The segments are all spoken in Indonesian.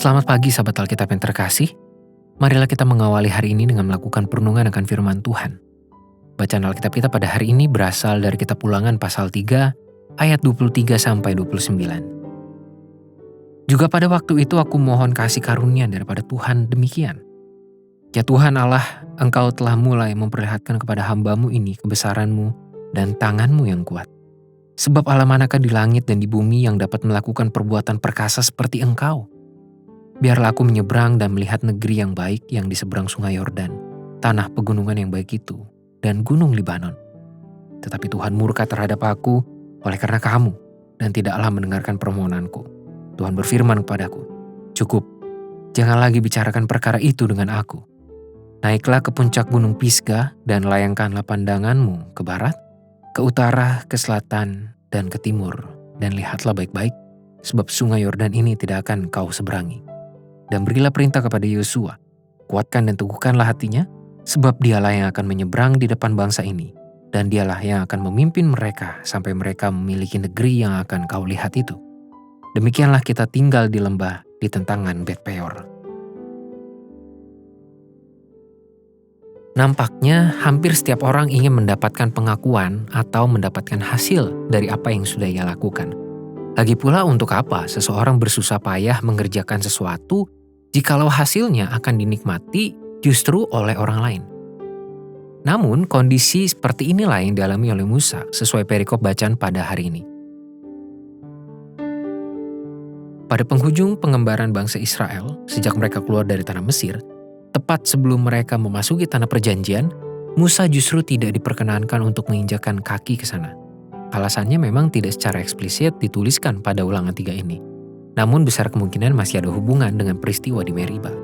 Selamat pagi sahabat Alkitab yang terkasih. Marilah kita mengawali hari ini dengan melakukan perenungan akan firman Tuhan. Bacaan Alkitab kita pada hari ini berasal dari kitab Ulangan pasal 3 ayat 23 sampai 29. Juga pada waktu itu aku mohon kasih karunia daripada Tuhan demikian. Ya Tuhan Allah, Engkau telah mulai memperlihatkan kepada hamba-Mu ini kebesaran-Mu dan tangan-Mu yang kuat. Sebab Allah manakah di langit dan di bumi yang dapat melakukan perbuatan perkasa seperti Engkau? Biarlah aku menyeberang dan melihat negeri yang baik yang di seberang sungai Yordan, tanah pegunungan yang baik itu, dan gunung Libanon. Tetapi Tuhan murka terhadap aku oleh karena kamu, dan tidaklah mendengarkan permohonanku. Tuhan berfirman kepadaku, cukup, jangan lagi bicarakan perkara itu dengan aku. Naiklah ke puncak gunung Pisga dan layangkanlah pandanganmu ke barat, ke utara, ke selatan, dan ke timur. Dan lihatlah baik-baik, sebab sungai Yordan ini tidak akan kau seberangi. Dan berilah perintah kepada Yosua, kuatkan dan teguhkanlah hatinya, sebab dialah yang akan menyeberang di depan bangsa ini, dan dialah yang akan memimpin mereka sampai mereka memiliki negeri yang akan kau lihat itu. Demikianlah kita tinggal di lembah di tentangan Bet Peor. Nampaknya hampir setiap orang ingin mendapatkan pengakuan atau mendapatkan hasil dari apa yang sudah ia lakukan. Lagi pula untuk apa seseorang bersusah payah mengerjakan sesuatu jikalau hasilnya akan dinikmati justru oleh orang lain. Namun kondisi seperti inilah yang dialami oleh Musa sesuai perikop bacaan pada hari ini. Pada penghujung pengembaraan bangsa Israel sejak mereka keluar dari tanah Mesir, tepat sebelum mereka memasuki tanah perjanjian, Musa justru tidak diperkenankan untuk menginjakkan kaki ke sana. Alasannya memang tidak secara eksplisit dituliskan pada Ulangan 3 ini. Namun besar kemungkinan masih ada hubungan dengan peristiwa di Meriba.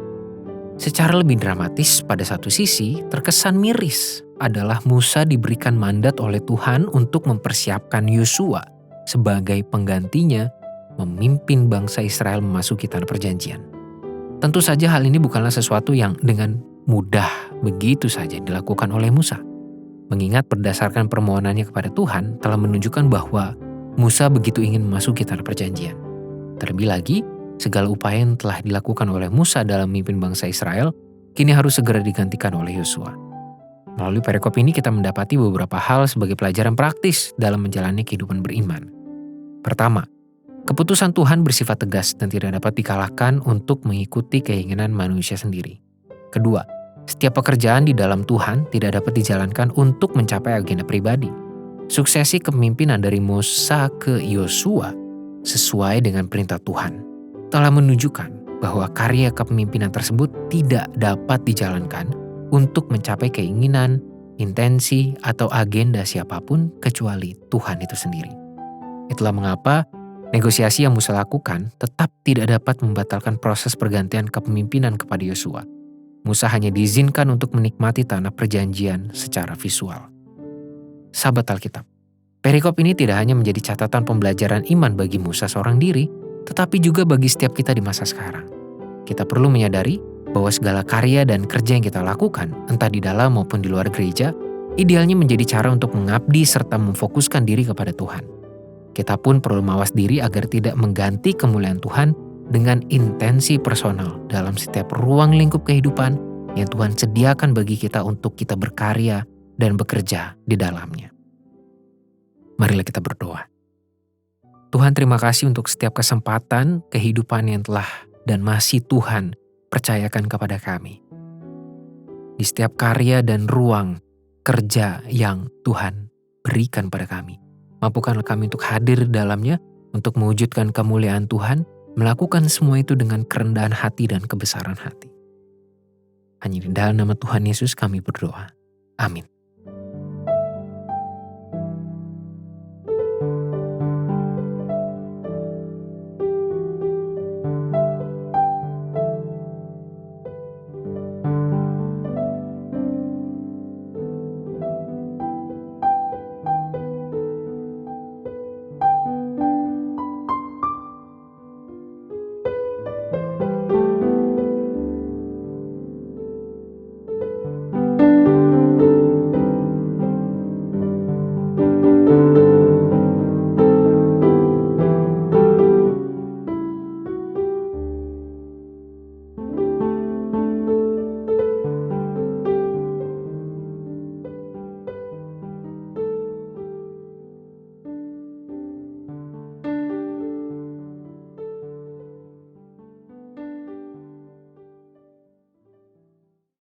Secara lebih dramatis, pada satu sisi terkesan miris adalah Musa diberikan mandat oleh Tuhan untuk mempersiapkan Yosua sebagai penggantinya memimpin bangsa Israel memasuki tanah perjanjian. Tentu saja hal ini bukanlah sesuatu yang dengan mudah begitu saja dilakukan oleh Musa. Mengingat berdasarkan permohonannya kepada Tuhan telah menunjukkan bahwa Musa begitu ingin memasuki tanah perjanjian. Terlebih lagi, segala upaya yang telah dilakukan oleh Musa dalam memimpin bangsa Israel kini harus segera digantikan oleh Yosua. Melalui perikop ini kita mendapati beberapa hal sebagai pelajaran praktis dalam menjalani kehidupan beriman. Pertama, keputusan Tuhan bersifat tegas dan tidak dapat dikalahkan untuk mengikuti keinginan manusia sendiri. Kedua, setiap pekerjaan di dalam Tuhan tidak dapat dijalankan untuk mencapai agenda pribadi. Suksesi kepemimpinan dari Musa ke Yosua sesuai dengan perintah Tuhan telah menunjukkan bahwa karya kepemimpinan tersebut tidak dapat dijalankan untuk mencapai keinginan, intensi, atau agenda siapapun kecuali Tuhan itu sendiri. Itulah mengapa negosiasi yang Musa lakukan tetap tidak dapat membatalkan proses pergantian kepemimpinan kepada Yosua. Musa hanya diizinkan untuk menikmati tanah perjanjian secara visual. Sahabat Alkitab, perikop ini tidak hanya menjadi catatan pembelajaran iman bagi Musa seorang diri, tetapi juga bagi setiap kita di masa sekarang. Kita perlu menyadari bahwa segala karya dan kerja yang kita lakukan, entah di dalam maupun di luar gereja, idealnya menjadi cara untuk mengabdi serta memfokuskan diri kepada Tuhan. Kita pun perlu mawas diri agar tidak mengganti kemuliaan Tuhan dengan intensi personal dalam setiap ruang lingkup kehidupan yang Tuhan sediakan bagi kita untuk kita berkarya dan bekerja di dalamnya. Marilah kita berdoa. Tuhan, terima kasih untuk setiap kesempatan kehidupan yang telah dan masih Tuhan percayakan kepada kami. Di setiap karya dan ruang kerja yang Tuhan berikan pada kami. Mampukanlah kami untuk hadir di dalamnya, untuk mewujudkan kemuliaan Tuhan, melakukan semua itu dengan kerendahan hati dan kebesaran hati. Hanya di dalam nama Tuhan Yesus kami berdoa. Amin.